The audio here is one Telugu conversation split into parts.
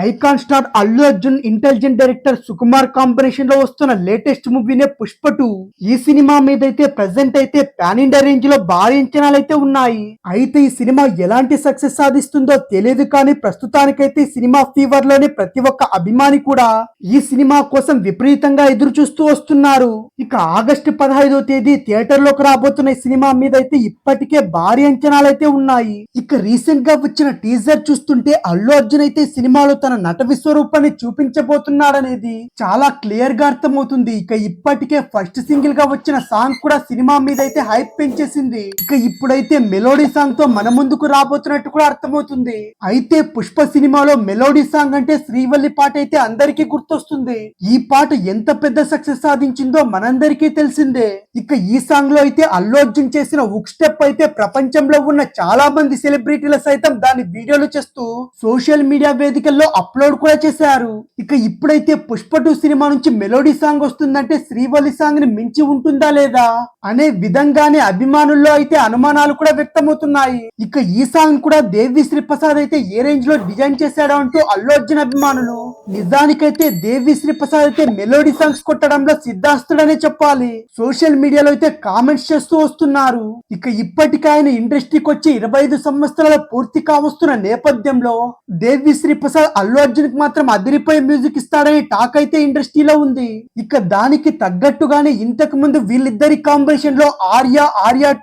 Icon star Allu Arjun intelligent director Sukumar combination లో వస్తున్న లేటెస్ట్ మూవీనే పుష్ప 2. ఈ సినిమా మీద అయితే ప్రెసెంట్ అయితే పాన్ ఇండియా రేంజ్ లో భారీ అంచనాలు అయితే ఉన్నాయి. అయితే ఈ సినిమా ఎలాంటి సక్సెస్ సాధిస్తుందో తెలియదు కానీ ప్రస్తుతానికైతే ఈ సినిమా ఫీవర్ లోని ప్రతి ఒక్క అభిమాని కూడా ఈ సినిమా కోసం విపరీతంగా ఎదురు చూస్తూ వస్తున్నారు. ఇక ఆగస్టు 15వ తేదీ థియేటర్ లోకి రాబోతున్న ఈ సినిమా మీద అయితే ఇప్పటికే భారీ అంచనాలు అయితే ఉన్నాయి. ఇక రీసెంట్ గా వచ్చిన టీజర్ చూస్తుంటే అల్లు అర్జున్ అయితే సినిమాలో తన నట విశ్వరూపాన్ని చూపించబోతున్నాడనేది చాలా క్లియర్ గా అర్థమవుతుంది. ఇక ఇప్పటికే ఫస్ట్ సింగిల్ గా వచ్చిన సాంగ్ కూడా సినిమా మీద అయితే హైప్ పెంచేసింది. ఇక ఇప్పుడైతే మెలోడీ సాంగ్ తో మన ముందుకు రాబోతున్నట్టు కూడా అర్థమవుతుంది. అయితే పుష్ప సినిమాలో మెలోడీ సాంగ్ అంటే శ్రీవల్లి పాట అయితే అందరికీ గుర్తొస్తుంది. ఈ పాట ఎంత పెద్ద సక్సెస్ సాధించిందో మనందరికీ తెలిసిందే. ఇక ఈ సాంగ్ లో అయితే అల్లు అర్జున్ చేసిన హుక్ స్టెప్ అయితే ప్రపంచంలో ఉన్న చాలా మంది సెలబ్రిటీల సైతం దాని వీడియోలు చేస్తూ సోషల్ మీడియా వేదికల్లో అప్లోడ్ కూడా చేశారు. ఇక ఇప్పుడైతే పుష్ప 2 సినిమా నుంచి మెలోడీ సాంగ్ వస్తుందంటే శ్రీవల్లి సాంగ్ ని మించి ఉంటుందా లేదా అనే విధంగానే అభిమానుల్లో అయితే అనుమానాలు కూడా వ్యక్తమవుతున్నాయి. ఇక ఈ సాంగ్ కూడా దేవి శ్రీ ప్రసాద్ అయితే ఏ రేంజ్ లో డిజైన్ చేశాడు అంటూ అల్లు అర్జున్ అభిమానులు. నిజానికైతే దేవి శ్రీ ప్రసాద్ అయితే మెలోడీ సాంగ్స్ కొట్టడంలో సిద్ధాస్తుడనే చెప్పాలి. సోషల్ మీడియాలో అయితే కామెంట్స్ చేస్తూ వస్తున్నారు. ఇక ఇప్పటికే ఆయన ఇండస్ట్రీకి వచ్చి 25 సంవత్సరాల పూర్తి కావస్తున్న నేపథ్యంలో దేవి శ్రీ ప్రసాద్ అల్లు అర్జున్ కి మాత్రం అదిరిపోయే మ్యూజిక్ ఇస్తాడని టాక్ అయితే ఇండస్ట్రీలో ఉంది. ఇక దానికి తగ్గట్టుగానే ఇంతకు ముందు వీళ్ళిద్దరి కాంబినేషన్ లో ఆర్య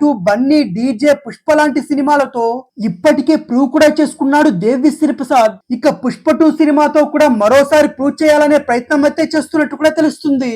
2, బన్నీ, డీజే, పుష్ప లాంటి సినిమాలతో ఇప్పటికే ప్రూవ్ కూడా చేసుకున్నాడు దేవి శ్రీ ప్రసాద్. ఇక పుష్ప 2 సినిమాతో కూడా మరోసారి ప్రూవ్ చేయాలనే ప్రయత్నం అయితే చేస్తున్నట్టు కూడా తెలుస్తుంది.